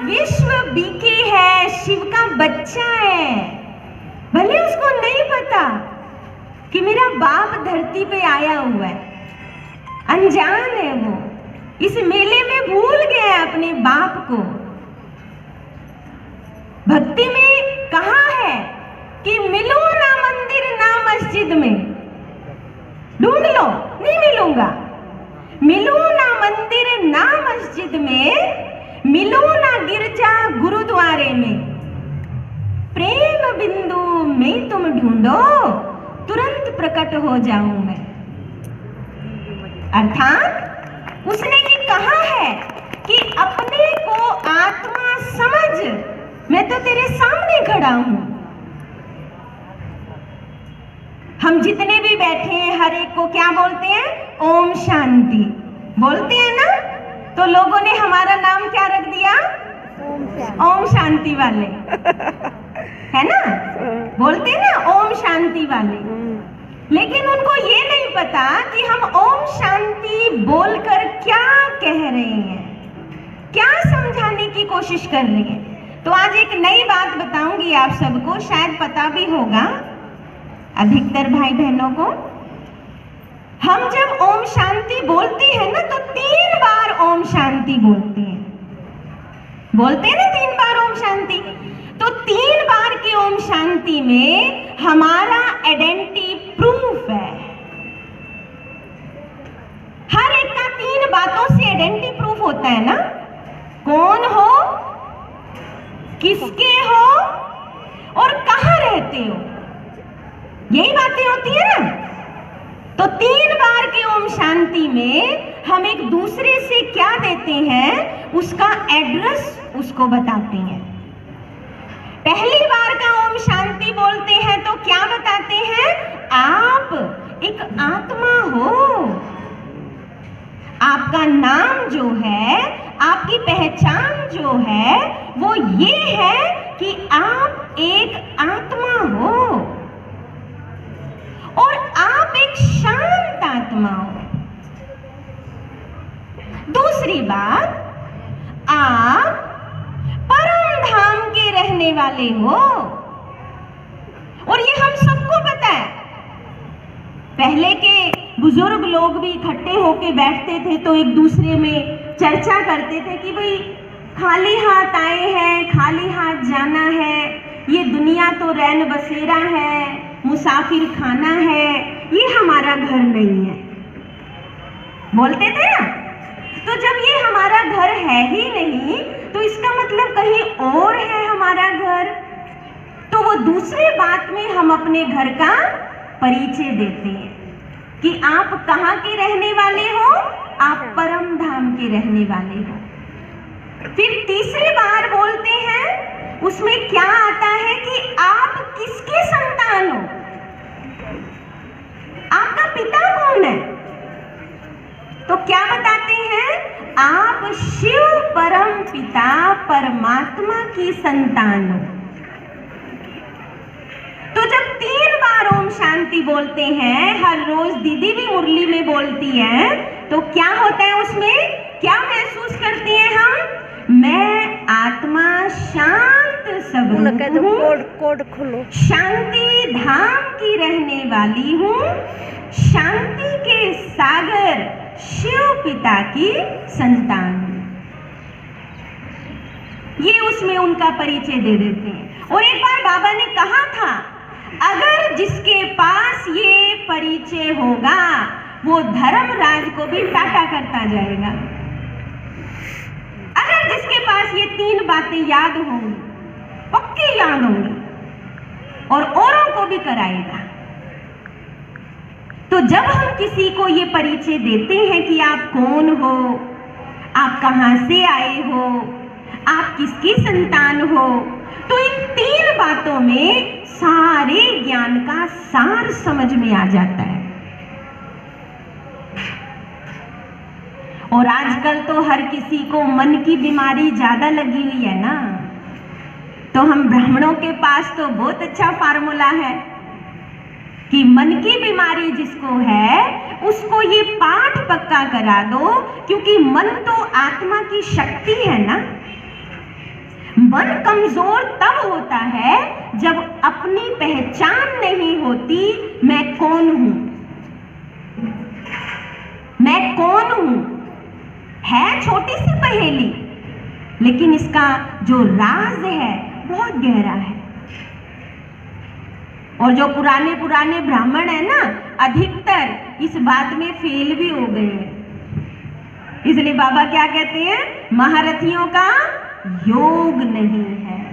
विश्व बीकी है, शिव का बच्चा है। भले उसको नहीं पता कि मेरा बाप धरती पे आया हुआ है, अनजान है वो, इस मेले में भूल गया है अपने बाप को। भक्ति में कहा है कि मिलो ना मंदिर ना मस्जिद में, ढूंढ लो नहीं मिलूंगा। मिलो ना मंदिर ना मस्जिद में, मिलो ना गिरजा गुरुद्वारे में, प्रेम बिंदु में तुम ढूंढो, तुरंत प्रकट हो जाऊं मैं। अर्थात उसने ये कहा है कि अपने को आत्मा समझ, मैं तो तेरे सामने खड़ा हूं। हम जितने भी बैठे हैं हर एक को क्या बोलते हैं? ओम शांति बोलते हैं ना। तो लोगों ने हमारा नाम क्या रख दिया? ओम शांति वाले, है ना? बोलते हैं ना ओम शांति वाले। लेकिन उनको ये नहीं पता कि हम ओम शांति बोलकर क्या कह रहे हैं, क्या समझाने की कोशिश कर रहे हैं। तो आज एक नई बात बताऊंगी आप सबको, शायद पता भी होगा अधिकतर भाई बहनों को। हम जब ओम शांति बोलते हैं ना तो 3 बार ओम शांति बोलते हैं। बोलते हैं ना 3 बार ओम शांति। तो 3 बार की ओम शांति में हमारा आइडेंटिटी प्रूफ है। हर एक का 3 बातों से आइडेंटिटी प्रूफ होता है ना। कौन हो, किसके हो और कहां रहते हो, यही बातें होती है ना। तो 3 बार की ओम शांति में हम एक दूसरे से क्या देते हैं, उसका एड्रेस उसको बताते हैं। पहली बार का ओम शांति बोलते हैं तो क्या बताते हैं? आप एक आत्मा हो। आपका नाम जो है, आपकी पहचान जो है वो ये है कि आप एक आत्मा हो और आप एक शांत आत्मा हो। दूसरी बात, आप परम धाम के रहने वाले हो और ये हम सबको पता है। पहले के बुजुर्ग लोग भी इकट्ठे होके बैठते थे तो एक दूसरे में चर्चा करते थे कि भाई खाली हाथ आए हैं, खाली हाथ जाना है, ये दुनिया तो रैन बसेरा है, मुसाफिर खाना है, ये हमारा घर नहीं है, बोलते थे ना। तो जब ये हमारा घर है ही नहीं तो इसका मतलब कहीं और है हमारा घर। तो वो दूसरे बात में हम अपने घर का परिचय देते हैं कि आप कहाँ के रहने वाले हो, आप परम धाम के रहने वाले हो। फिर तीसरी बार बोलते हैं, उसमें क्या आता है कि आप किसके संतान हो, आपका पिता कौन है। तो क्या बताते हैं? आप शिव परम पिता परमात्मा की संतान हो। तो जब 3 बार ओम शांति बोलते हैं, हर रोज दीदी भी मुरली में बोलती है, तो क्या होता है उसमें? क्या महसूस करते हैं हम? मैं आत्मा शांत स्वरूप हूँ, शांति धाम की रहने वाली हूँ, शांति के सागर शिव पिता की संतान हूँ। ये उसमें उनका परिचय दे देते हैं। और एक बार बाबा ने कहा था, अगर जिसके पास ये परिचय होगा वो धर्मराज को भी टाटा करता जाएगा। अगर जिसके पास ये 3 बातें याद होंगी, पक्की याद होंगी, और औरों को भी कराएगा। तो जब हम किसी को ये परिचय देते हैं कि आप कौन हो, आप कहां से आए हो, आप किसकी संतान हो, तो इन 3 बातों में सारे ज्ञान का सार समझ में आ जाता है। और आजकल तो हर किसी को मन की बीमारी ज्यादा लगी हुई है ना। तो हम ब्राह्मणों के पास तो बहुत अच्छा फार्मूला है कि मन की बीमारी जिसको है उसको ये पाठ पक्का करा दो, क्योंकि मन तो आत्मा की शक्ति है ना। मन कमजोर तब होता है जब अपनी पहचान नहीं होती, मैं कौन हूं, मैं कौन हूं। है छोटी सी पहेली, लेकिन इसका जो राज है बहुत गहरा है। और जो पुराने पुराने ब्राह्मण है ना, अधिकतर इस बात में फेल भी हो गए हैं। इसलिए बाबा क्या कहते हैं, महारथियों का योग नहीं है।